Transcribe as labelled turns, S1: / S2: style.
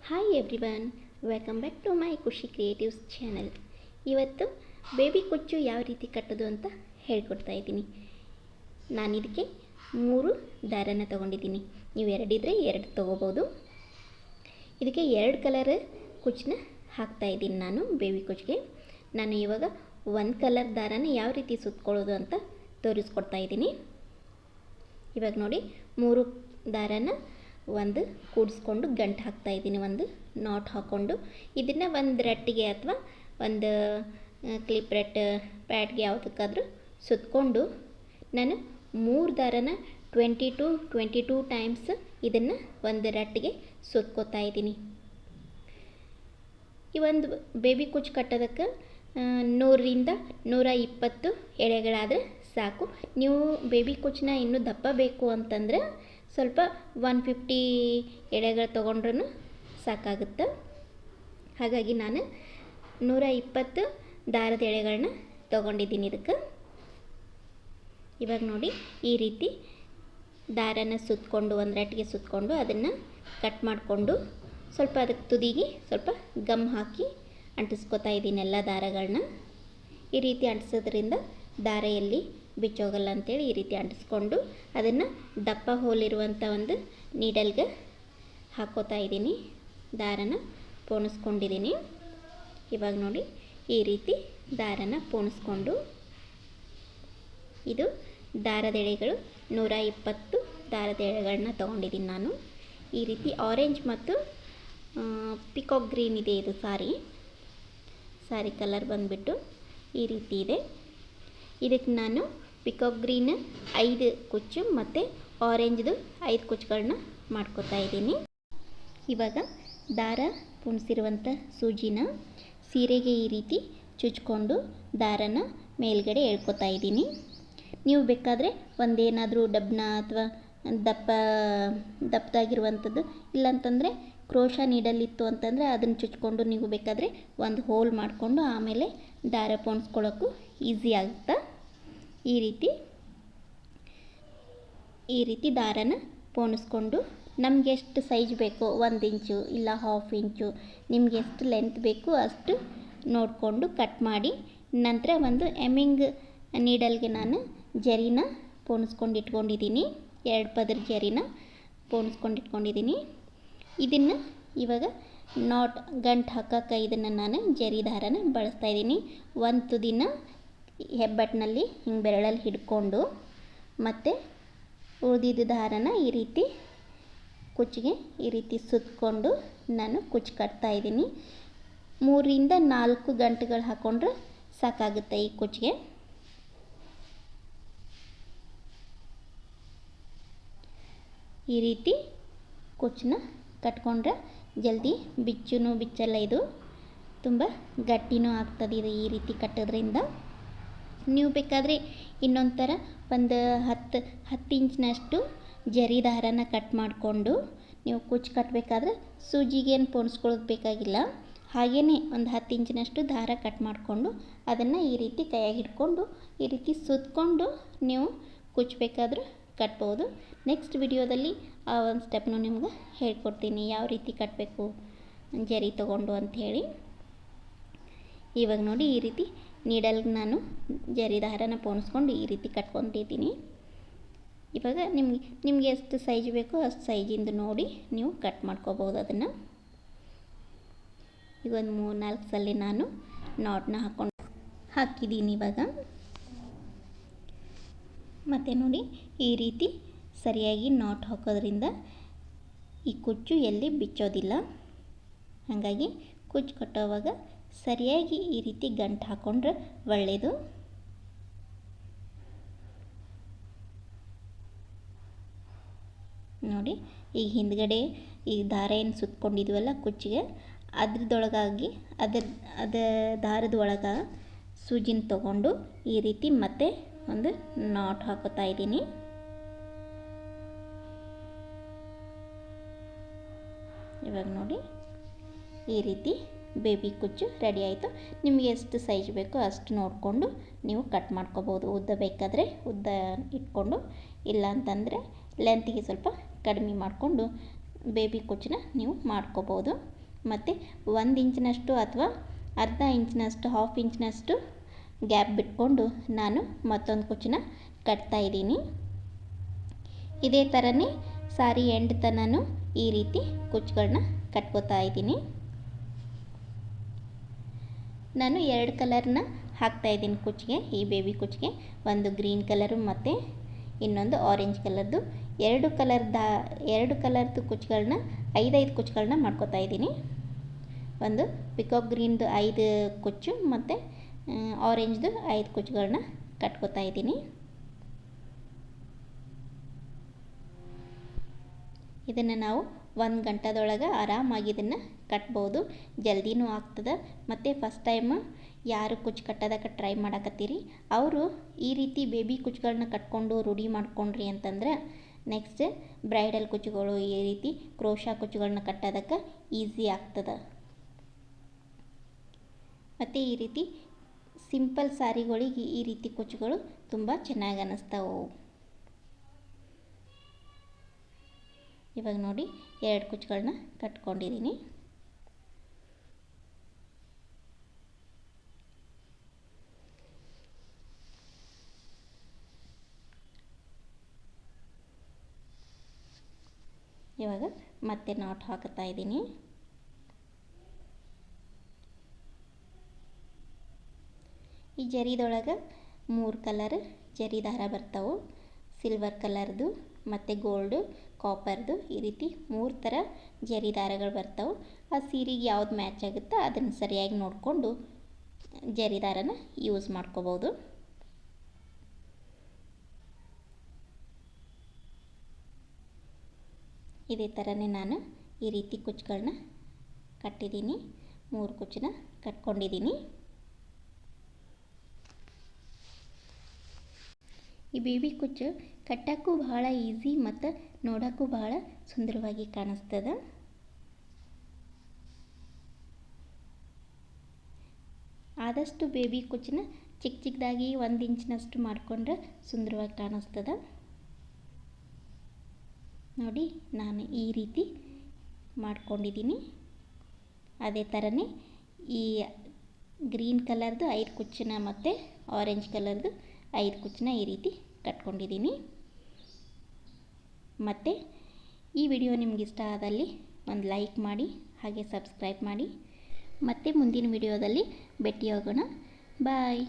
S1: Hi everyone, welcome back to my Khushi creatives channel. ಇವತ್ತು baby ಕುಚ್ಚು ಯಾವ ರೀತಿ ಕಟ್ಟೋದು ಅಂತ ಹೇಳ್ಕೊಡ್ತಾ ಇದ್ದೀನಿ. ನಾನು ಇದಕ್ಕೆ 3 ದಾರನ ತೊಗೊಂಡಿದ್ದೀನಿ. ನೀವು ಎರಡಿದ್ರೆ 2 ತೊಗೋಬೋದು. ಇದಕ್ಕೆ 2 ಕಲರ್ ಕುಚ್ಚನ್ನ ಹಾಕ್ತಾ ಇದ್ದೀನಿ ನಾನು ಬೇಬಿ ಕುಚ್ಚಿಗೆ. ನಾನು ಇವಾಗ 1 ಕಲರ್ ದಾರನ ಯಾವ ರೀತಿ ಸುತ್ಕೊಳ್ಳೋದು ಅಂತ ತೋರಿಸ್ಕೊಡ್ತಾ ಇದ್ದೀನಿ. ಇವಾಗ ನೋಡಿ, 3 ದಾರನ ಒಂದು ಕೂಡಿಸ್ಕೊಂಡು ಗಂಟು ಹಾಕ್ತಾ ಇದ್ದೀನಿ, ಒಂದು ನಾಟ್ ಹಾಕ್ಕೊಂಡು. ಇದನ್ನು ಒಂದು ರಟ್ಟಿಗೆ ಅಥವಾ ಒಂದು ಕ್ಲಿಪ್ ರಟ್ ಪ್ಯಾಡ್ಗೆ ಯಾವುದಕ್ಕಾದರೂ ಸುತ್ತಕೊಂಡು ನಾನು 3 ದಾರನ 22 ಟೈಮ್ಸ್ ಇದನ್ನು ಒಂದು ರಟ್ಟಿಗೆ ಸುತ್ಕೋತಾ ಇದ್ದೀನಿ. ಈ ಒಂದು ಬೇಬಿ ಕುಚ್ಚು ಕಟ್ಟೋದಕ್ಕೆ 100ರಿಂದ 120 ಎಳೆಗಳಾದರೆ ಸಾಕು. ನೀವು ಬೇಬಿ ಕುಚ್ಚನ್ನ ಇನ್ನೂ ದಪ್ಪ ಬೇಕು ಅಂತಂದರೆ ಸ್ವಲ್ಪ 150 ಎಳೆಗಳು ತೊಗೊಂಡ್ರೂ ಸಾಕಾಗುತ್ತೆ. ಹಾಗಾಗಿ ನಾನು 120 ದಾರದ ಎಳೆಗಳನ್ನ ತೊಗೊಂಡಿದ್ದೀನಿ ಇದಕ್ಕೆ. ಇವಾಗ ನೋಡಿ, ಈ ರೀತಿ ದಾರನ ಸುತ್ತಕೊಂಡು ಒಂದು ರಟ್ಟಿಗೆ ಸುತ್ತಕೊಂಡು ಅದನ್ನು ಕಟ್ ಮಾಡಿಕೊಂಡು ಸ್ವಲ್ಪ ಅದಕ್ಕೆ ತುದಿಗೆ ಸ್ವಲ್ಪ ಗಮ್ ಹಾಕಿ ಅಂಟಿಸ್ಕೊತಾ ಇದ್ದೀನಿ ಎಲ್ಲ ದಾರಗಳನ್ನ. ಈ ರೀತಿ ಅಂಟಿಸೋದ್ರಿಂದ ದಾರ ಎಲ್ಲಿ ಬಿಚ್ಚೋಗಲ್ಲ ಅಂಥೇಳಿ ಈ ರೀತಿ ಅಂಟಿಸ್ಕೊಂಡು ಅದನ್ನು ದಪ್ಪ ಹೋಲಿರುವಂಥ ಒಂದು ನೀಡಲ್ಗೆ ಹಾಕೋತಾ ಇದ್ದೀನಿ. ದಾರನ ಪೋಣಿಸ್ಕೊಂಡಿದ್ದೀನಿ. ಇವಾಗ ನೋಡಿ, ಈ ರೀತಿ ದಾರನ ಪೋಣಿಸ್ಕೊಂಡು ಇದು ದಾರದ ಎಳೆಗಳು 120 ದಾರದ ಎಳೆಗಳನ್ನ ತೊಗೊಂಡಿದ್ದೀನಿ ನಾನು. ಈ ರೀತಿ ಆರೆಂಜ್ ಮತ್ತು ಪಿಕಾಕ್ ಗ್ರೀನ್ ಇದೆ, ಇದು ಸಾರಿ ಕಲರ್ ಬಂದುಬಿಟ್ಟು ಈ ರೀತಿ ಇದೆ. ಇದಕ್ಕೆ ನಾನು ಪಿಕಾಕ್ ಗ್ರೀನ್ 5 ಕುಚ್ಚು ಮತ್ತು ಆರೆಂಜ್ದು 5 ಕುಚ್ಚುಗಳನ್ನ ಮಾಡ್ಕೋತಾ ಇದ್ದೀನಿ. ಇವಾಗ ದಾರ ಪುಣಿಸಿರುವಂಥ ಸೂಜಿನ ಸೀರೆಗೆ ಈ ರೀತಿ ಚುಚ್ಕೊಂಡು ದಾರನ ಮೇಲ್ಗಡೆ ಎಳ್ಕೊತಾ ಇದ್ದೀನಿ. ನೀವು ಬೇಕಾದರೆ ಒಂದೇನಾದರೂ ಡಬ್ನ ಅಥವಾ ದಪ್ಪದಾಗಿರುವಂಥದ್ದು, ಇಲ್ಲಾಂತಂದರೆ ಕ್ರೋಶಾ ನೀಡಲಿತ್ತು ಅಂತಂದರೆ ಅದನ್ನು ಚುಚ್ಕೊಂಡು ನೀವು ಬೇಕಾದರೆ ಒಂದು ಹೋಲ್ ಮಾಡಿಕೊಂಡು ಆಮೇಲೆ ದಾರ ಪೋಣಿಸ್ಕೊಳ್ಳೋಕ್ಕೂ ಈಸಿ ಆಗುತ್ತೆ. ಈ ರೀತಿ ದಾರನ ಪೋಣಿಸ್ಕೊಂಡು ನಮಗೆ ಎಷ್ಟು ಸೈಜ್ ಬೇಕೋ 1 ಇಂಚು ಇಲ್ಲ 1/2 ಇಂಚು ನಿಮಗೆ ಎಷ್ಟು ಲೆಂತ್ ಬೇಕು ಅಷ್ಟು ನೋಡಿಕೊಂಡು ಕಟ್ ಮಾಡಿ, ನಂತರ ಒಂದು ಎಮ್ಮಿಂಗ್ ನೀಡಲ್ಗೆ ನಾನು ಜರಿನ ಪೋಣಿಸ್ಕೊಂಡು ಇಟ್ಕೊಂಡಿದ್ದೀನಿ. 2 ಪದರ ಜರಿನ ಪೋಣಿಸ್ಕೊಂಡು ಇಟ್ಕೊಂಡಿದ್ದೀನಿ. ಇದನ್ನು ಇವಾಗ ನಾಟ್ ಗಂಟು ಹಾಕೋಕ್ಕೆ ಇದನ್ನು ನಾನು ಜರಿ ದಾರನ ಬಳಸ್ತಾ ಇದ್ದೀನಿ. ಒಂದು ತುದಿನ ಹೆಬ್ಬಟ್ಟಿನಲ್ಲಿ ಹಿಂಗೆ ಬೆರಳಲ್ಲಿ ಹಿಡ್ಕೊಂಡು ಮತ್ತು ಉಳಿದಿದ್ದ ದಾರನ ಈ ರೀತಿ ಕುಚ್ಚಿಗೆ ಈ ರೀತಿ ಸುತ್ತಕೊಂಡು ನಾನು ಕುಚ್ಚು ಕಟ್ತಾ ಇದ್ದೀನಿ. 3ರಿಂದ 4 ಗಂಟುಗಳು ಹಾಕ್ಕೊಂಡ್ರೆ ಸಾಕಾಗುತ್ತೆ ಈ ಕುಚ್ಚಿಗೆ. ಈ ರೀತಿ ಕುಚ್ಚನ್ನ ಕಟ್ಕೊಂಡ್ರೆ ಜಲ್ದಿ ಬಿಚ್ಚಲ್ಲ, ಇದು ತುಂಬ ಗಟ್ಟಿನೂ ಆಗ್ತದೆ ಇದು ಈ ರೀತಿ ಕಟ್ಟೋದ್ರಿಂದ. ನೀವು ಬೇಕಾದರೆ ಇನ್ನೊಂದು ಥರ ಒಂದು 10 ಇಂಚಿನಷ್ಟು ಜರಿ ದಾರನ ಕಟ್ ಮಾಡಿಕೊಂಡು ನೀವು ಕುಚ್ಚು ಕಟ್ಟಬೇಕಾದ್ರೆ ಸೂಜಿಗೇನು ಪೋಣಿಸ್ಕೊಳ್ಳೋದು ಬೇಕಾಗಿಲ್ಲ. ಹಾಗೆಯೇ ಒಂದು 10 ಇಂಚಿನಷ್ಟು ದಾರ ಕಟ್ ಮಾಡಿಕೊಂಡು ಅದನ್ನು ಈ ರೀತಿ ಕೈಯಾಗಿ ಹಿಡ್ಕೊಂಡು ಈ ರೀತಿ ಸುತ್ತಕೊಂಡು ನೀವು ಕುಚ್ಚು ಬೇಕಾದರೂ ಕಟ್ಬೋದು. ನೆಕ್ಸ್ಟ್ ವಿಡಿಯೋದಲ್ಲಿ ಆ ಒಂದು ಸ್ಟೆಪ್ನು ನಿಮ್ಗೆ ಹೇಳ್ಕೊಡ್ತೀನಿ, ಯಾವ ರೀತಿ ಕಟ್ಟಬೇಕು ಜರಿ ತೊಗೊಂಡು ಅಂಥೇಳಿ. ಇವಾಗ ನೋಡಿ, ಈ ರೀತಿ ನೀಡಲ್ಗೆ ನಾನು ಜರಿ ದಾರನ ಪೋಣಿಸ್ಕೊಂಡು ಈ ರೀತಿ ಕಟ್ಕೊಂಡಿದ್ದೀನಿ. ಇವಾಗ ನಿಮಗೆ ಎಷ್ಟು ಸೈಜ್ ಬೇಕೋ ಅಷ್ಟು ಸೈಜಿಂದು ನೋಡಿ ನೀವು ಕಟ್ ಮಾಡ್ಕೋಬೋದು ಅದನ್ನು. ಈಗ ಒಂದು 3-4 ಸಲ ನಾನು ನಾಟ್ನ ಹಾಕಿದ್ದೀನಿ ಇವಾಗ. ಮತ್ತು ನೋಡಿ, ಈ ರೀತಿ ಸರಿಯಾಗಿ ನಾಟ್ ಹಾಕೋದ್ರಿಂದ ಈ ಕುಚ್ಚು ಎಲ್ಲಿ ಬಿಚ್ಚೋದಿಲ್ಲ. ಹಾಗಾಗಿ ಕುಚ್ಚು ಕಟ್ಟೋವಾಗ ಸರಿಯಾಗಿ ಈ ರೀತಿ ಗಂಟು ಹಾಕ್ಕೊಂಡ್ರೆ ಒಳ್ಳೆಯದು. ನೋಡಿ, ಈಗ ಹಿಂದ್ಗಡೆ ಈ ದಾರ ಏನು ಸುತ್ತಕೊಂಡಿದ್ವಲ್ಲ ಕುಚ್ಚಿಗೆ, ಅದ್ರದೊಳಗಾಗಿ ಅದ ದಾರದ ಒಳಗೆ ಸೂಜಿನ ತಗೊಂಡು ಈ ರೀತಿ ಮತ್ತೆ ಒಂದು ನಾಟ್ ಹಾಕೋತಾ ಇದ್ದೀನಿ. ಇವಾಗ ನೋಡಿ, ಈ ರೀತಿ ಬೇಬಿ ಕುಚ್ಚು ರೆಡಿ ಆಯಿತು. ನಿಮಗೆ ಎಷ್ಟು ಸೈಜ್ ಬೇಕೋ ಅಷ್ಟು ನೋಡಿಕೊಂಡು ನೀವು ಕಟ್ ಮಾಡ್ಕೋಬೋದು. ಉದ್ದ ಬೇಕಾದರೆ ಉದ್ದ ಇಟ್ಕೊಂಡು, ಇಲ್ಲ ಅಂತಂದರೆ ಲೆಂತಿಗೆ ಸ್ವಲ್ಪ ಕಡಿಮೆ ಮಾಡಿಕೊಂಡು ಬೇಬಿ ಕುಚ್ಚನ್ನ ನೀವು ಮಾಡ್ಕೋಬೋದು. ಮತ್ತು 1 ಇಂಚಿನಷ್ಟು ಅಥವಾ ಅರ್ಧ ಇಂಚಿನಷ್ಟು, ಹಾಫ್ ಇಂಚಿನಷ್ಟು ಗ್ಯಾಪ್ ಬಿಟ್ಕೊಂಡು ನಾನು ಮತ್ತೊಂದು ಕುಚ್ಚನ್ನ ಕಟ್ತಾಯಿದ್ದೀನಿ. ಇದೇ ಥರನೇ ಸಾರಿ ಎಂಡ್ ತನೂ ಈ ರೀತಿ ಕುಚ್ಚುಗಳನ್ನ ಕಟ್ಕೋತಾ ಇದ್ದೀನಿ. ನಾನು 2 ಕಲರ್ನ ಹಾಕ್ತಾಯಿದ್ದೀನಿ ಕುಚ್ಚಿಗೆ, ಈ ಬೇಬಿ ಕುಚ್ಚಿಗೆ. ಒಂದು ಗ್ರೀನ್ ಕಲರು ಮತ್ತು ಇನ್ನೊಂದು ಆರೆಂಜ್ ಕಲರ್ದು. 2 ಕಲರ್ದು ಕುಚ್ಚುಗಳನ್ನ 5 ಕುಚ್ಚುಗಳನ್ನ ಮಾಡ್ಕೋತಾ ಇದ್ದೀನಿ. ಒಂದು ಪಿಕಾಕ್ ಗ್ರೀನ್ದು 5 ಕುಚ್ಚು ಮತ್ತು ಆರೆಂಜ್ದು 5 ಕುಚ್ಚುಗಳನ್ನ ಕಟ್ಕೋತಾ ಇದ್ದೀನಿ. ಇದನ್ನು ನಾವು 1 ಗಂಟೆದೊಳಗೆ ಆರಾಮಾಗಿ ಇದನ್ನು ಕಟ್ಬೋದು. ಜಲ್ದಿನೂ ಆಗ್ತದೆ. ಮತ್ತು ಫಸ್ಟ್ ಟೈಮ್ ಯಾರು ಕುಚ್ಚು ಕಟ್ಟೋದಕ್ಕೆ ಟ್ರೈ ಮಾಡಕತ್ತೀರಿ ಅವರು ಈ ರೀತಿ ಬೇಬಿ ಕುಚ್ಚುಗಳನ್ನ ಕಟ್ಕೊಂಡು ರೂಢಿ ಮಾಡ್ಕೊಂಡ್ರಿ ಅಂತಂದ್ರೆ ನೆಕ್ಸ್ಟ್ ಬ್ರೈಡಲ್ ಕುಚ್ಚುಗಳು, ಈ ರೀತಿ ಕ್ರೋಶಾ ಕುಚ್ಚುಗಳನ್ನ ಕಟ್ಟೋದಕ್ಕೆ ಈಸಿ ಆಗ್ತದೆ. ಮತ್ತು ಈ ರೀತಿ ಸಿಂಪಲ್ ಸಾರಿಗಳಿಗೆ ಈ ರೀತಿ ಕುಚ್ಚುಗಳು ತುಂಬ ಚೆನ್ನಾಗಿ ಅನ್ನಿಸ್ತಾವೆ. ಇವಾಗ ನೋಡಿ 2 ಕುಚ್ಚುಗಳನ್ನ ಕಟ್ಕೊಂಡಿದ್ದೀನಿ. ಇವಾಗ ಮತ್ತೆ ನಾಟ್ ಹಾಕ್ತಾ ಇದ್ದೀನಿ. ಈ ಜರಿದೊಳಗೆ 3 ಕಲರ್ ಜರಿ ದಾರ ಬರ್ತಾವೆ. ಸಿಲ್ವರ್ ಕಲರ್ದು ಮತ್ತು ಗೋಲ್ಡು, ಕಾಪರ್ದು, ಈ ರೀತಿ 3 ಥರ ಜರಿ ದಾರಗಳು ಬರ್ತಾವೆ. ಆ ಸೀರೆಗೆ ಯಾವ್ದು ಮ್ಯಾಚ್ ಆಗುತ್ತೋ ಅದನ್ನು ಸರಿಯಾಗಿ ನೋಡಿಕೊಂಡು ಜರಿ ದಾರನ ಯೂಸ್ ಮಾಡ್ಕೋಬೋದು. ಇದೇ ಥರನೇ ನಾನು ಈ ರೀತಿ ಕುಚ್ಚುಗಳನ್ನ ಕಟ್ಟಿದ್ದೀನಿ. 3 ಕುಚ್ಚನ್ನ ಕಟ್ಕೊಂಡಿದ್ದೀನಿ. ಈ ಬೇಬಿ ಕುಚ್ಚು ಕಟ್ಟೋಕ್ಕೂ ಬಹಳ ಈಸಿ ಮತ್ತು ನೋಡೋಕ್ಕೂ ಬಹಳ ಸುಂದರವಾಗಿ ಕಾಣಿಸ್ತದೆ. ಆದಷ್ಟು ಬೇಬಿ ಕುಚ್ಚನ್ನ ಚಿಕ್ಕದಾಗಿ 1 ಇಂಚಿನಷ್ಟು ಮಾಡಿಕೊಂಡ್ರೆ ಸುಂದರವಾಗಿ ಕಾಣಿಸ್ತದೆ. ನೋಡಿ ನಾನು ಈ ರೀತಿ ಮಾಡ್ಕೊಂಡಿದ್ದೀನಿ. ಅದೇ ಥರನೇ ಈ ಗ್ರೀನ್ ಕಲರ್ದು 5 ಕುಚ್ಚನ್ನ ಮತ್ತು ಆರೆಂಜ್ ಕಲರ್ದು 5 ಕುಚ್ಚನ್ನ ಈ ರೀತಿ ಕಟ್ಕೊಂಡಿದ್ದೀನಿ. ಮತ್ತು ಈ ವಿಡಿಯೋ ನಿಮ್ಗೆ ಇಷ್ಟ ಆದಲ್ಲಿ ಒಂದು ಲೈಕ್ ಮಾಡಿ, ಹಾಗೆ ಸಬ್ಸ್ಕ್ರೈಬ್ ಮಾಡಿ. ಮತ್ತೆ ಮುಂದಿನ ವಿಡಿಯೋದಲ್ಲಿ ಭೇಟಿಯಾಗೋಣ. ಬಾಯ್.